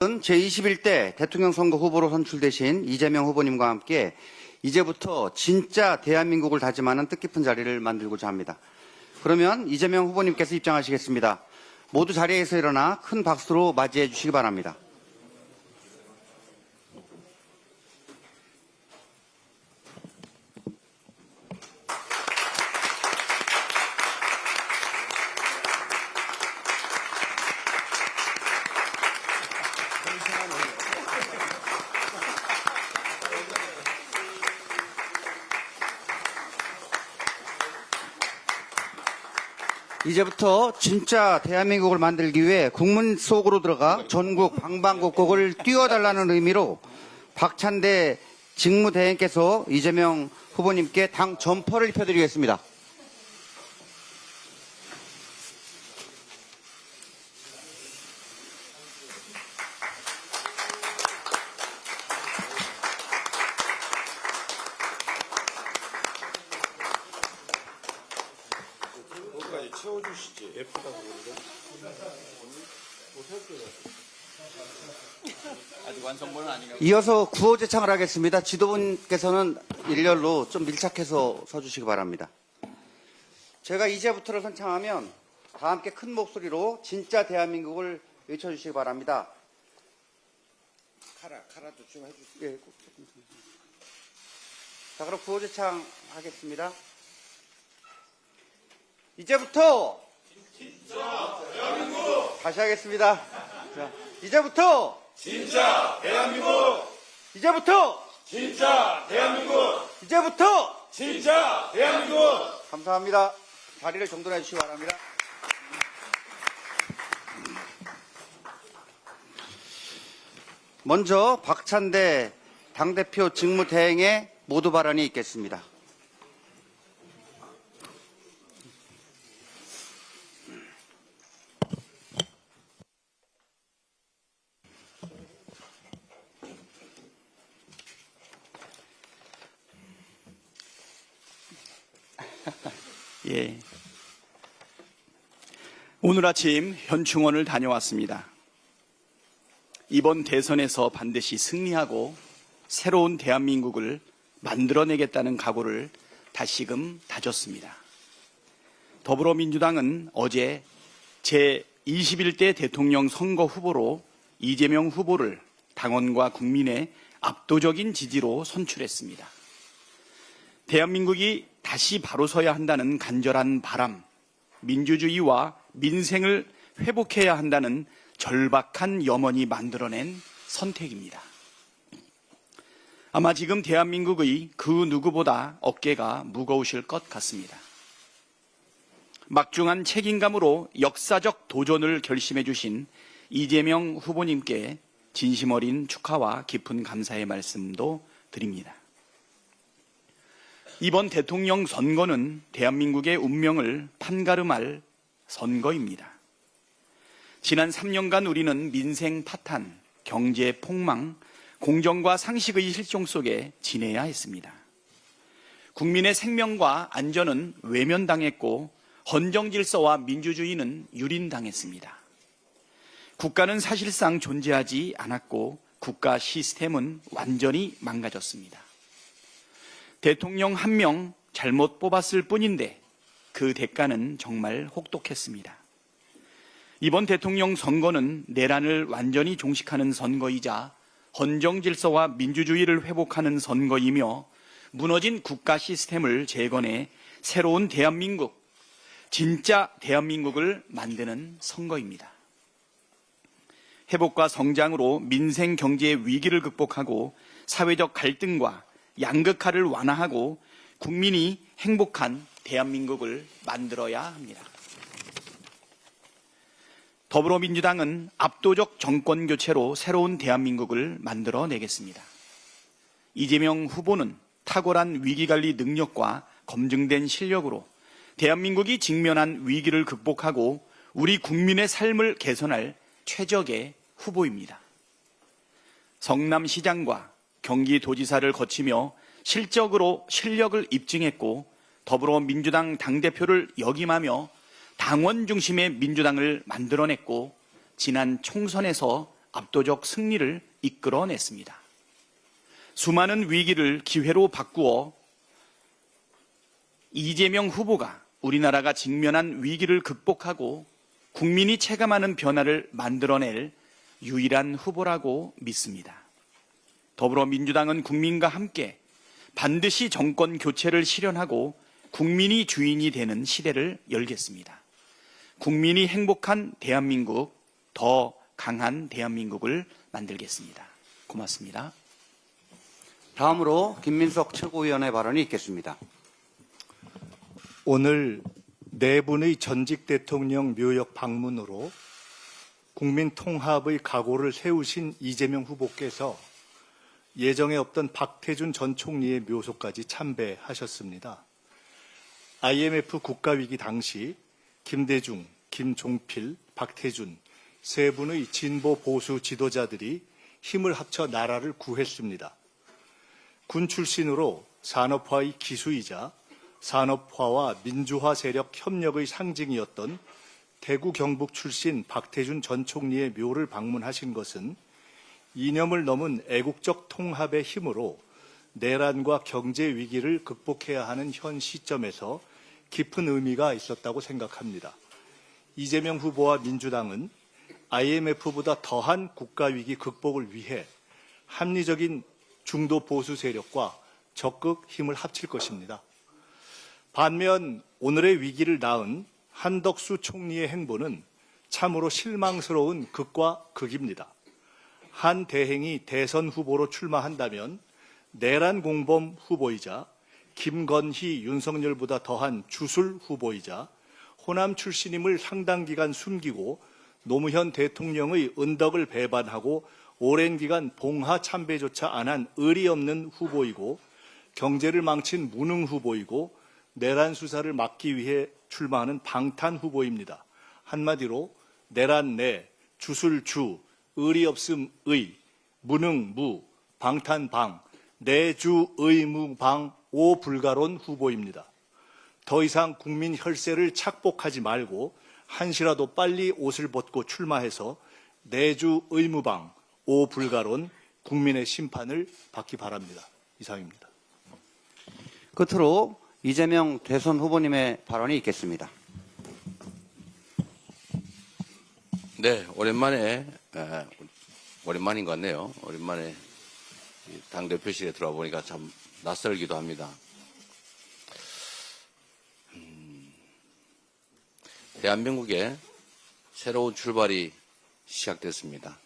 제21대 대통령 선거 후보로 선출되신 이재명 후보님과 함께 이제부터 진짜 대한민국을 다짐하는 뜻깊은 자리를 만들고자 합니다. 그러면 이재명 후보님께서 입장하시겠습니다. 모두 자리에서 일어나 큰 박수로 맞이해 주시기 바랍니다. 이제부터 진짜 대한민국을 만들기 위해 국문 속으로 들어가 전국 방방곡곡을 뛰어달라는 의미로 박찬대 직무대행께서 이재명 후보님께 당 점퍼를 입혀드리겠습니다. 채워주시지. 예쁘다고 그러는데. 아직 완성본은 아닌가요? 이어서 구호제창을 하겠습니다. 지도부께서는 일렬로 좀 밀착해서 서주시기 바랍니다. 제가 이제부터를 선창하면 다 함께 큰 목소리로 진짜 대한민국을 외쳐주시기 바랍니다. 카라도 좀 해주세요. 예, 자, 그럼 구호제창 하겠습니다. 이제부터 진짜 대한민국 다시 하겠습니다. 자, 이제부터 진짜 대한민국! 이제부터 진짜 대한민국! 이제부터 진짜 대한민국! 감사합니다. 자리를 정돈해 주시기 바랍니다. 먼저 박찬대 당대표 직무대행의 모두 발언이 있겠습니다. 예. 오늘 아침 현충원을 다녀왔습니다. 이번 대선에서 반드시 승리하고 새로운 대한민국을 만들어내겠다는 각오를 다시금 다졌습니다. 더불어민주당은 어제 제21대 대통령 선거 후보로 이재명 후보를 당원과 국민의 압도적인 지지로 선출했습니다. 대한민국이 다시 바로 서야 한다는 간절한 바람, 민주주의와 민생을 회복해야 한다는 절박한 염원이 만들어낸 선택입니다. 아마 지금 대한민국의 그 누구보다 어깨가 무거우실 것 같습니다. 막중한 책임감으로 역사적 도전을 결심해 주신 이재명 후보님께 진심 어린 축하와 깊은 감사의 말씀도 드립니다. 이번 대통령 선거는 대한민국의 운명을 판가름할 선거입니다. 지난 3년간 우리는 민생 파탄, 경제 폭망, 공정과 상식의 실종 속에 지내야 했습니다. 국민의 생명과 안전은 외면당했고 헌정 질서와 민주주의는 유린당했습니다. 국가는 사실상 존재하지 않았고 국가 시스템은 완전히 망가졌습니다. 대통령 한 명 잘못 뽑았을 뿐인데 그 대가는 정말 혹독했습니다. 이번 대통령 선거는 내란을 완전히 종식하는 선거이자 헌정 질서와 민주주의를 회복하는 선거이며 무너진 국가 시스템을 재건해 새로운 대한민국, 진짜 대한민국을 만드는 선거입니다. 회복과 성장으로 민생 경제의 위기를 극복하고 사회적 갈등과 양극화를 완화하고 국민이 행복한 대한민국을 만들어야 합니다. 더불어민주당은 압도적 정권 교체로 새로운 대한민국을 만들어내겠습니다. 이재명 후보는 탁월한 위기관리 능력과 검증된 실력으로 대한민국이 직면한 위기를 극복하고 우리 국민의 삶을 개선할 최적의 후보입니다. 성남시장과 경기도지사를 거치며 실적으로 실력을 입증했고 더불어민주당 당대표를 역임하며 당원 중심의 민주당을 만들어냈고 지난 총선에서 압도적 승리를 이끌어냈습니다. 수많은 위기를 기회로 바꾸어 이재명 후보가 우리나라가 직면한 위기를 극복하고 국민이 체감하는 변화를 만들어낼 유일한 후보라고 믿습니다. 더불어민주당은 국민과 함께 반드시 정권 교체를 실현하고 국민이 주인이 되는 시대를 열겠습니다. 국민이 행복한 대한민국, 더 강한 대한민국을 만들겠습니다. 고맙습니다. 다음으로 김민석 최고위원의 발언이 있겠습니다. 오늘 네 분의 전직 대통령 묘역 방문으로 국민 통합의 각오를 세우신 이재명 후보께서 예정에 없던 박태준 전 총리의 묘소까지 참배하셨습니다. IMF 국가위기 당시 김대중, 김종필, 박태준 세 분의 진보 보수 지도자들이 힘을 합쳐 나라를 구했습니다. 군 출신으로 산업화의 기수이자 산업화와 민주화 세력 협력의 상징이었던 대구 경북 출신 박태준 전 총리의 묘를 방문하신 것은 이념을 넘은 애국적 통합의 힘으로 내란과 경제 위기를 극복해야 하는 현 시점에서 깊은 의미가 있었다고 생각합니다. 이재명 후보와 민주당은 IMF보다 더한 국가위기 극복을 위해 합리적인 중도 보수 세력과 적극 힘을 합칠 것입니다. 반면 오늘의 위기를 낳은 한덕수 총리의 행보는 참으로 실망스러운 극과 극입니다. 한 대행이 대선 후보로 출마한다면 내란 공범 후보이자 김건희, 윤석열보다 더한 주술 후보이자 호남 출신임을 상당 기간 숨기고 노무현 대통령의 은덕을 배반하고 오랜 기간 봉하 참배조차 안 한 의리 없는 후보이고 경제를 망친 무능 후보이고 내란 수사를 막기 위해 출마하는 방탄 후보입니다. 한마디로 내란 내, 주술 주, 의리 없음 의, 무능 무, 방탄 방, 내주 의무 방, 오 불가론 후보입니다. 더 이상 국민 혈세를 착복하지 말고 한시라도 빨리 옷을 벗고 출마해서 내주 의무방, 오 불가론 국민의 심판을 받기 바랍니다. 이상입니다. 끝으로 이재명 대선 후보님의 발언이 있겠습니다. 네, 오랜만인 것 같네요. 오랜만에 당대표실에 들어와 보니까 참 낯설기도 합니다. 대한민국의 새로운 출발이 시작됐습니다.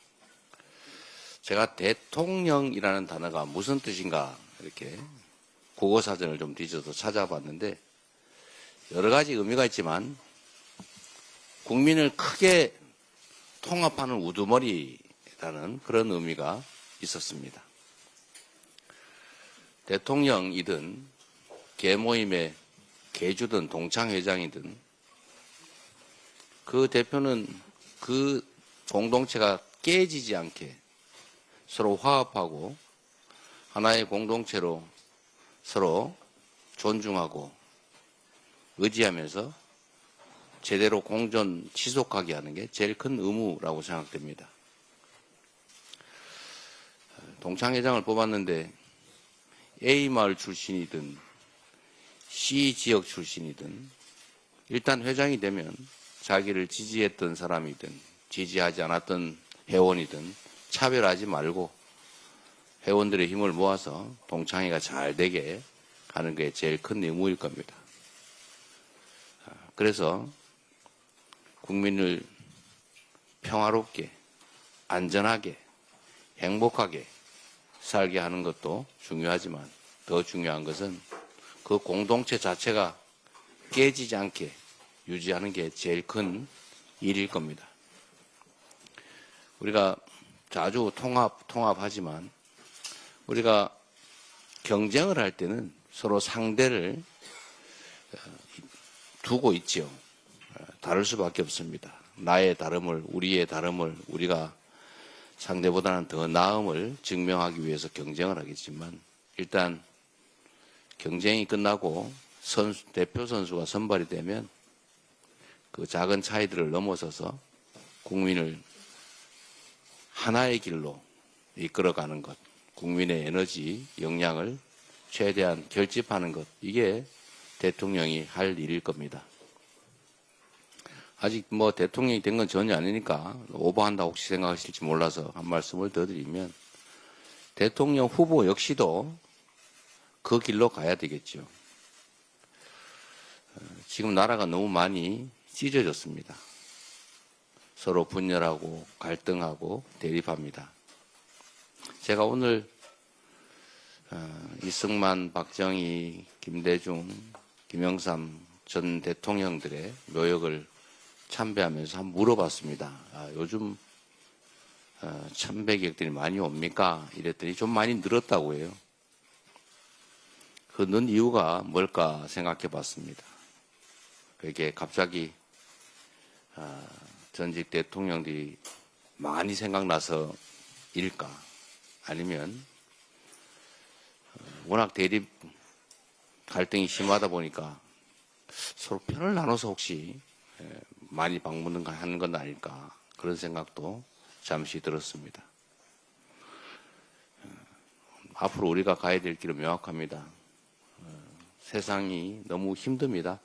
제가 대통령이라는 단어가 무슨 뜻인가 이렇게 국어사전을 좀 뒤져서 찾아봤는데 여러 가지 의미가 있지만 국민을 크게 통합하는 우두머리라는 그런 의미가 있었습니다. 대통령이든 계모임의 계주든 동창회장이든 그 대표는 그 공동체가 깨지지 않게 서로 화합하고 하나의 공동체로 서로 존중하고 의지하면서 제대로 공존 지속하게 하는 게 제일 큰 의무라고 생각됩니다. 동창회장을 뽑았는데 A마을 출신이든 C지역 출신이든 일단 회장이 되면 자기를 지지했던 사람이든 지지하지 않았던 회원이든 차별하지 말고 회원들의 힘을 모아서 동창회가 잘 되게 하는 게 제일 큰 의무일 겁니다. 그래서 국민을 평화롭게, 안전하게, 행복하게 살게 하는 것도 중요하지만 더 중요한 것은 그 공동체 자체가 깨지지 않게 유지하는 게 제일 큰 일일 겁니다. 우리가 자주 통합하지만 우리가 경쟁을 할 때는 서로 상대를 두고 있지요. 다를 수밖에 없습니다. 나의 다름을, 우리의 다름을 우리가 상대보다는 더 나음을 증명하기 위해서 경쟁을 하겠지만 일단 경쟁이 끝나고 대표 선수가 선발이 되면 그 작은 차이들을 넘어서서 국민을 하나의 길로 이끌어가는 것, 국민의 에너지 역량을 최대한 결집하는 것, 이게 대통령이 할 일일 겁니다. 아직 뭐 대통령이 된 건 전혀 아니니까 오버한다 혹시 생각하실지 몰라서 한 말씀을 더 드리면, 대통령 후보 역시도 그 길로 가야 되겠죠. 지금 나라가 너무 많이 찢어졌습니다. 서로 분열하고 갈등하고 대립합니다. 제가 오늘 이승만, 박정희, 김대중, 김영삼 전 대통령들의 묘역을 참배하면서 한번 물어봤습니다. 요즘 참배객들이 많이 옵니까? 이랬더니 좀 많이 늘었다고 해요. 그 는 이유가 뭘까 생각해 봤습니다. 그게 갑자기 전직 대통령들이 많이 생각나서 일까? 아니면 워낙 대립 갈등이 심하다 보니까 서로 편을 나눠서 혹시 많이 방문하는 건 아닐까, 그런 생각도 잠시 들었습니다. 앞으로 우리가 가야 될 길은 명확합니다. 세상이 너무 힘듭니다.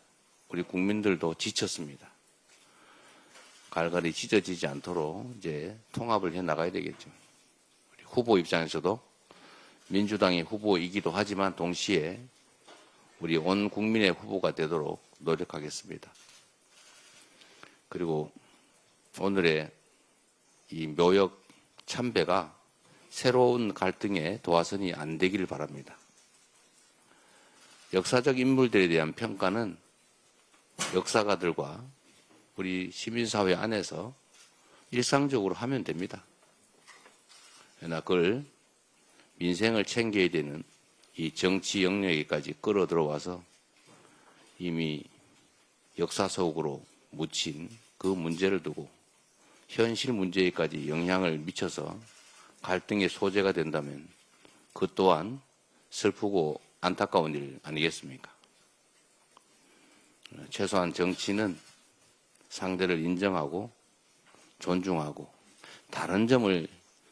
우리 국민들도 지쳤습니다. 갈갈이 찢어지지 않도록 이제 통합을 해 나가야 되겠죠. 우리 후보 입장에서도 민주당의 후보이기도 하지만 동시에 우리 온 국민의 후보가 되도록 노력하겠습니다. 그리고 오늘의 이 묘역 참배가 새로운 갈등의 도화선이 안 되기를 바랍니다. 역사적 인물들에 대한 평가는 역사가들과 우리 시민사회 안에서 일상적으로 하면 됩니다. 그러나 그걸 민생을 챙겨야 되는 이 정치 영역에까지 끌어들어와서 이미 역사 속으로 묻힌 그 문제를 두고 현실 문제에까지 영향을 미쳐서 갈등의 소재가 된다면 그 또한 슬프고 안타까운 일 아니겠습니까? 최소한 정치는 상대를 인정하고 존중하고 다른 점을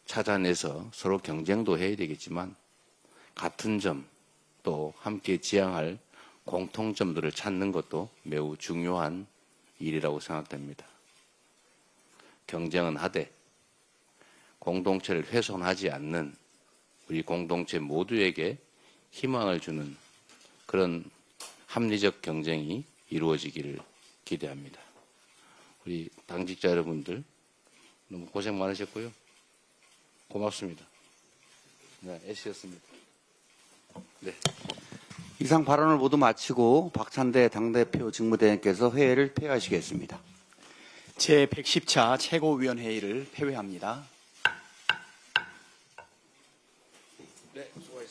찾아내서 서로 경쟁도 해야 되겠지만 같은 점, 또 함께 지향할 공통점들을 찾는 것도 매우 중요한 일이라고 생각됩니다. 경쟁은 하되 공동체를 훼손하지 않는 우리 공동체 모두에게 희망을 주는 그런 합리적 경쟁이 이루어지기를 기대합니다. 우리 당직자 여러분들 너무 고생 많으셨고요. 고맙습니다. 네, 애쓰셨습니다. 네. 이상 발언을 모두 마치고 박찬대 당대표 직무대행께서 회의를 폐회하시겠습니다. 제110차 최고위원회의를 폐회합니다. 네, 수고하셨습니다.